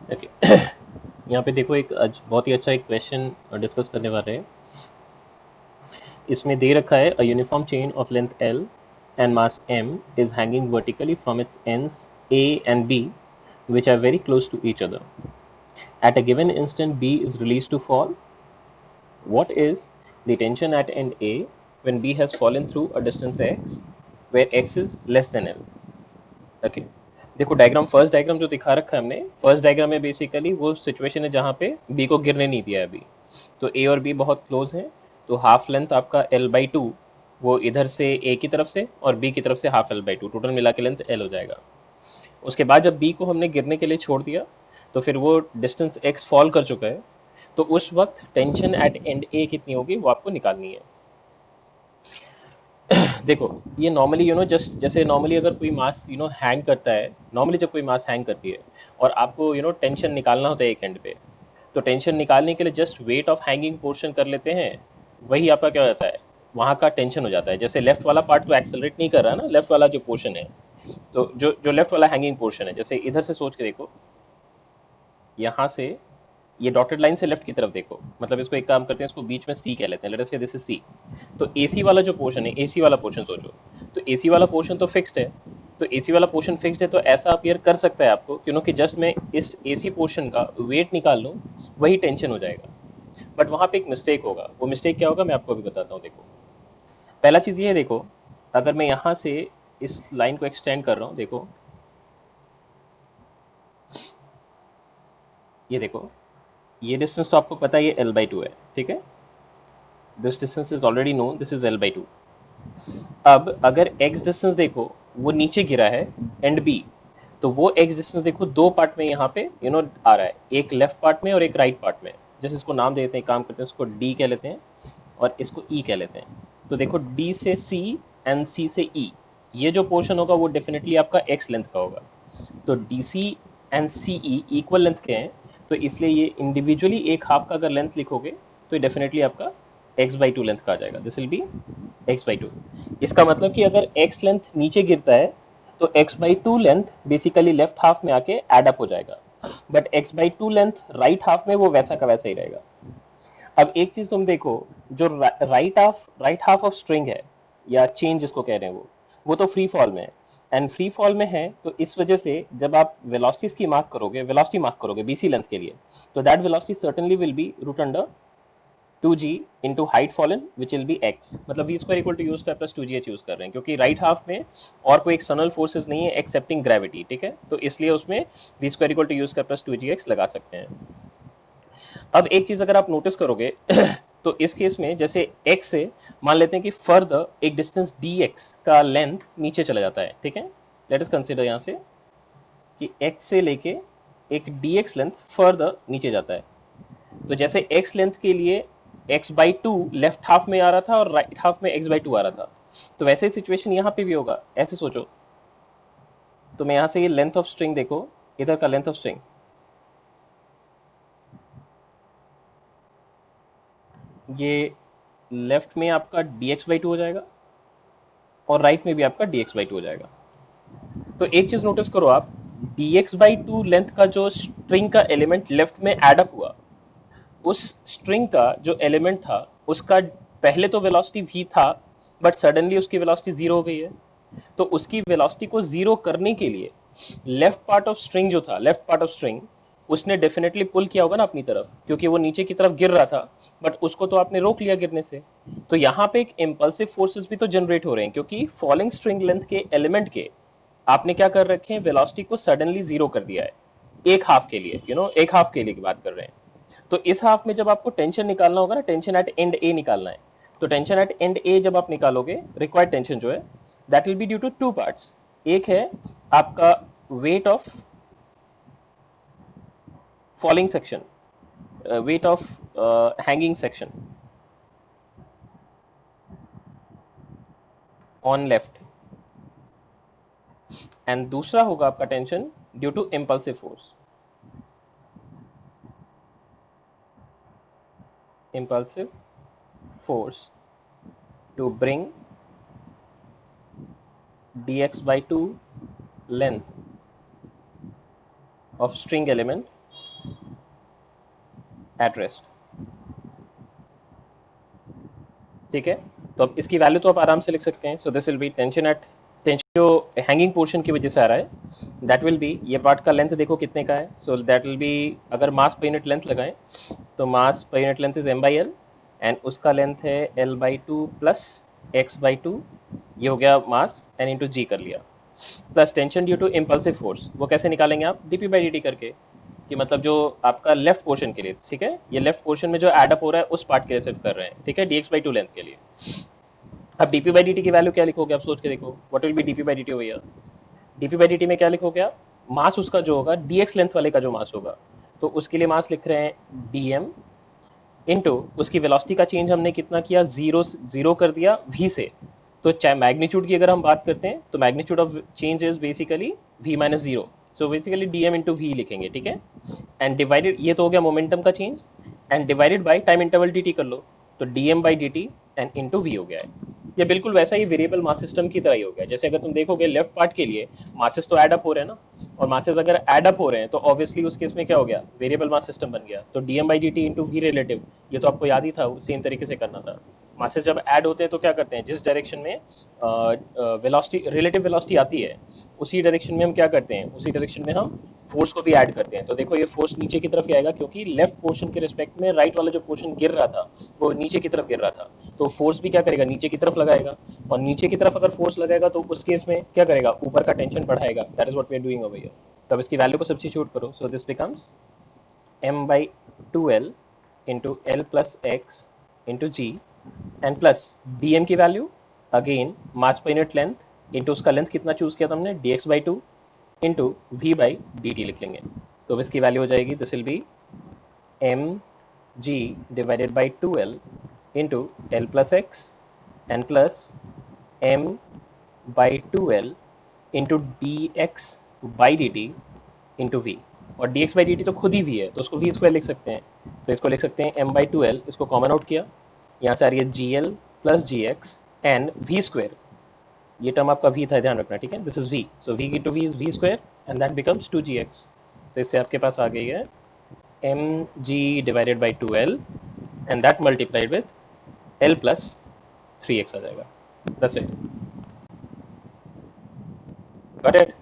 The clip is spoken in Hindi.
ओके। यहाँ पे देखो एक बहुत ही अच्छा एक क्वेश्चन डिस्कस करने वाले हैं। इसमें दे रखा है a uniform chain of length L and mass M is hanging vertically from its ends A and B, which are very close to each other. At a given instant, B is released to fall. What is the tension at end A when B has fallen through a distance x, where x is less than L? Okay. देखो डायग्राम, फर्स्ट डायग्राम जो दिखा रखा है हमने, फर्स्ट डायग्राम में बेसिकली वो सिचुएशन है जहाँ पे बी को गिरने नहीं दिया है अभी। तो ए और बी बहुत क्लोज हैं, तो हाफ लेंथ आपका L/2 वो इधर से ए की तरफ से और बी की तरफ से हाफ L/2, टोटल मिला के लेंथ L हो जाएगा। उसके बाद जब बी को हमने गिरने के लिए छोड़ दिया तो फिर वो डिस्टेंस x फॉल कर चुका है, तो उस वक्त टेंशन एट एंड ए कितनी होगी वो आपको निकालनी है। देखो ये नॉर्मली जस्ट जैसे नॉर्मली अगर कोई मास हैंग करता है, नॉर्मली जब कोई मास हैंग करती है और आपको टेंशन निकालना होता है एक एंड पे, तो टेंशन निकालने के लिए just wait of hanging portion कर लेते हैं, वही आपका क्या हो जाता है, वहां का टेंशन हो जाता है। जैसे लेफ्ट वाला पार्ट तो एक्सेलरेट नहीं कर रहा ना, लेफ्ट वाला जो पोर्शन है, तो जो जो लेफ्ट वाला हैंगिंग पोर्शन है, जैसे इधर से सोच के देखो, यहाँ से ये डॉटेड लाइन से लेफ्ट की तरफ देखो, मतलब इसको एक काम करते हैं, इसको बीच में सी कह लेते हैं, लेट अस से दिस इज सी। तो एसी वाला जो पोर्शन है, एसी वाला पोर्शन सोचो, तो एसी वाला पोर्शन तो फिक्स्ड है, तो एसी वाला पोर्शन फिक्स्ड है, तो ऐसा अपीयर कर सकता है आपको क्योंकि जस्ट मैं इस एसी पोर्शन का वेट निकाल लूँ, वही टेंशन हो जाएगा। बट वहां पे एक मिस्टेक होगा, वो मिस्टेक क्या होगा मैं आपको अभी बताता हूँ। देखो पहला चीज ये देखो, अगर मैं यहाँ से इस लाइन को एक्सटेंड कर रहा हूँ, देखो ये देखो, ये डिस्टेंस तो आपको पता है ये L/2 है, ठीक है। This distance is already known, this is L/2। अब अगर x डिस्टेंस देखो, वो नीचे गिरा है एंड b, तो वो x डिस्टेंस देखो दो पार्ट में यहाँ पे आ रहा है, एक लेफ्ट पार्ट में और एक राइट पार्ट में। जैसे इसको नाम दे देते हैं, काम करते हैं, इसको d कह लेते हैं और इसको e कह लेते हैं। तो देखो d से c एंड c से e, ये जो पोर्शन होगा वो डेफिनेटली आपका x लेंथ का होगा। तो dc and ce equal length के हैं, तो इसलिए ये इंडिविजुअली एक हाफ का अगर लेंथ लिखोगे तो ये डेफिनेटली आपका x/2 लेंथ का आ जाएगा, दिस विल बी x/2। इसका मतलब कि अगर x लेंथ नीचे गिरता है तो x/2 length basically left half में आके एड अप हो जाएगा, but x/2 length right half में वो वैसा का वैसा ही रहेगा। अब एक चीज तुम देखो, जो राइट हाफ ऑफ स्ट्रिंग है या चेन जिसको कह रहे हैं, वो तो फ्री फॉल में है, एंड फ्री फॉल में है, तो इस वजह से जब आप वेलोसिटीज की मार्क करोगे, वेलोसिटी मार्क करोगे बीसी लेंथ के लिए, तो that velocity certainly will be root under 2g into height fallen which will be x, मतलब v square equal to u square plus 2gh use कर रहे हैं क्योंकि राइट हाफ में और कोई एक्सटर्नल फोर्सेस नहीं है एक्सेप्टिंग ग्रेविटी, ठीक है, तो इसलिए उसमें v square equal to u square plus 2gx लगा सकते हैं। अब एक चीज अगर आप नोटिस करोगे तो इस केस में जैसे x से मान लेते हैं कि फर्दर एक डिस्टेंस dx का लेंथ नीचे चला जाता है, ठीक है। लेट अस कंसीडर यहाँ से कि x से लेके एक dx लेंथ फर्दर नीचे जाता है, तो जैसे x लेंथ के लिए x/2 लेफ्ट हाफ में आ रहा था और राइट हाफ में x/2 आ रहा था, तो वैसे ही सिचुएशन यहाँ पे भी होगा, ऐसे सोचो। तो मैं यहाँ से ये लेंथ ऑफ स्ट्रिंग देखो, इधर का लेंथ ऑफ स्ट्रिंग, ये लेफ्ट में आपका dx/2 हो जाएगा और राइट में भी आपका dx/2 हो जाएगा। तो एक चीज नोटिस करो आप, dx/2 लेंथ का जो स्ट्रिंग का एलिमेंट लेफ्ट में एड अप हुआ, उस स्ट्रिंग का जो एलिमेंट था उसका पहले तो वेलोसिटी v था, बट सडनली उसकी वेलोसिटी जीरो हो गई है। तो उसकी वेलोसिटी को जीरो करने के लिए लेफ्ट पार्ट ऑफ स्ट्रिंग जो था, लेफ्ट पार्ट ऑफ स्ट्रिंग, उसने डेफिनेटली पुल किया होगा ना अपनी तरफ, क्योंकि वो नीचे की तरफ गिर रहा था, बट उसको तो आपने रोक लिया गिरने से। तो यहाँ पे एक इम्पल्सिव फोर्सेस भी तो जनरेट हो रहे हैं क्योंकि फॉलिंग स्ट्रिंग लेंथ के एलिमेंट के आपने क्या कर रखे हैं, वेलोसिटी को सडनली जीरो कर दिया है एक हाफ के लिए, एक हाफ के लिए की बात कर रहे हैं। तो इस हाफ में जब आपको टेंशन निकालना होगा ना, टेंशन एट एंड ए निकालना है, तो टेंशन एट एंड ए जब आप निकालोगे, रिक्वायर्ड टेंशन जो है, that will be due to two parts. एक है आपका weight of falling section, weight of hanging section on left, and दूसरा होगा आपका tension due to impulsive force, impulsive force to bring dx/2 length of string element at rest. ठीक है, तो अब इसकी वैल्यू तो आप आराम से लिख सकते हैं. So this will B tension eight, tension जो हैंगिंग पोर्शन की वजह से आ रहा है, दैट विल बी, ये पार्ट का लेंथ देखो कितने का है. सो दैट विल बी, अगर मास पर यूनिट लेंथ लगाएं तो मास पर unit length is m by l, and उसका लेंथ है l by two plus x by two, ये हो गया मास, एन इंटू जी कर लिया, plus tension due to impulsive force. वो कैसे निकालेंगे आप, डीपी बाई डी टी करके, कि मतलब जो आपका लेफ्ट पोर्शन के लिए, ठीक है, ये लेफ्ट पोर्शन में जो एडअप हो रहा है उस पार्ट के लिए सिर्फ कर रहे हैं, ठीक है, dx बाई टू लेंथ के लिए. अब डीपी बाई डी टी की वैल्यू क्या लिखोगे आप सोच के देखो, what will be DP by d T भैया. डीपी बाई डी टी में क्या लिखोगे आप, मास उसका जो होगा dx लेंथ वाले का जो मास होगा, तो उसके लिए मास लिख रहे हैं dm इंटू उसकी वेलोसिटी का चेंज हमने कितना किया, जीरो जीरो कर दिया v से. तो चाहे मैग्नीट्यूड की अगर हम बात करते हैं तो magnitude of change is basically v minus zero. So basically dm into v लिखेंगे, ठीक है, एंड डिवाइडेड, ये तो हो गया मोमेंटम का change, and divided by time interval dt कर लो, तो dm by dt and into v हो गया है. ये बिल्कुल वैसा ही वेरिएबल मास सिस्टम की तरह ही हो गया. जैसे अगर तुम देखोगे लेफ्ट पार्ट के लिए मासेस तो ऐड अप हो रहे हैं ना, और मासेस अगर ऐड अप हो रहे हैं तो ऑब्वियसली उस केस में क्या हो गया, वेरिएबल मास सिस्टम बन गया. तो dm by d t into v relative, ये तो आपको याद ही था, सेम तरीके से करना था. मासेस जब ऐड होते हैं तो क्या करते हैं, जिस डायरेक्शन में वेलोसिटी, रिलेटिव वेलोसिटी आती है, उसी डायरेक्शन में हम क्या करते हैं, उसी डायरेक्शन में हम फोर्स को भी ऐड करते हैं. तो देखो ये फोर्स नीचे की तरफ ही आएगा, क्योंकि लेफ्ट पोर्शन के रिस्पेक्ट में राइट वाला जो पोर्शन गिर रहा था वो नीचे की तरफ गिर रहा था, तो फोर्स भी क्या करेगा, नीचे की तरफ लगाएगा, और नीचे की तरफ अगर फोर्स लगाएगा तो उस केस में क्या करेगा, ऊपर का टेंशन बढ़ाएगा. That is what we are doing over here. तब इसकी वैल्यू को सब्स्टिट्यूट करो, so this becomes m by two l into l plus x into g, and plus dm की वैल्यू अगेन मास पर यूनिट लेंथ इंटू उसका लेंथ कितना चूज किया तुमने, dx by two into v by d t लिख लेंगे. तो इसकी वैल्यू हो जाएगी, this will be m g divided by two l into l plus x and plus m by two l into d x by d t into v. और d x by d t तो खुद ही वी है, तो उसको वी स्क्वायर लिख सकते हैं. तो इसको लिख सकते हैं एम बाई टू एल, इसको कॉमन आउट किया, यहाँ से आ रही है g l plus g x and v square, ये टर्म आपका v था, ध्यान रखना, ठीक है, this is v, so v into v is v square and that becomes two g x. तो इससे आपके पास आ गई है m g divided by two l and that multiplied with l plus three x आ जाएगा. That's it. Got it.